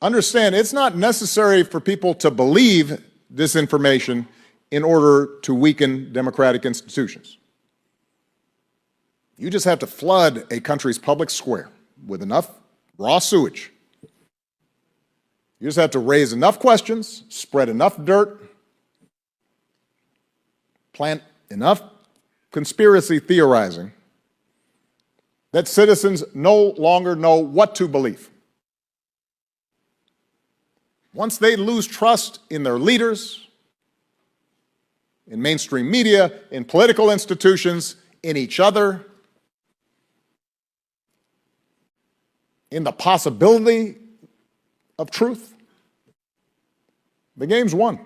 Understand, it's not necessary for people to believe disinformation in order to weaken democratic institutions. You just have to flood a country's public square with enough raw sewage. You just have to raise enough questions, spread enough dirt, plant enough conspiracy theorizing that citizens no longer know what to believe. Once they lose trust in their leaders, in mainstream media, in political institutions, in each other, in the possibility of truth, the game's won.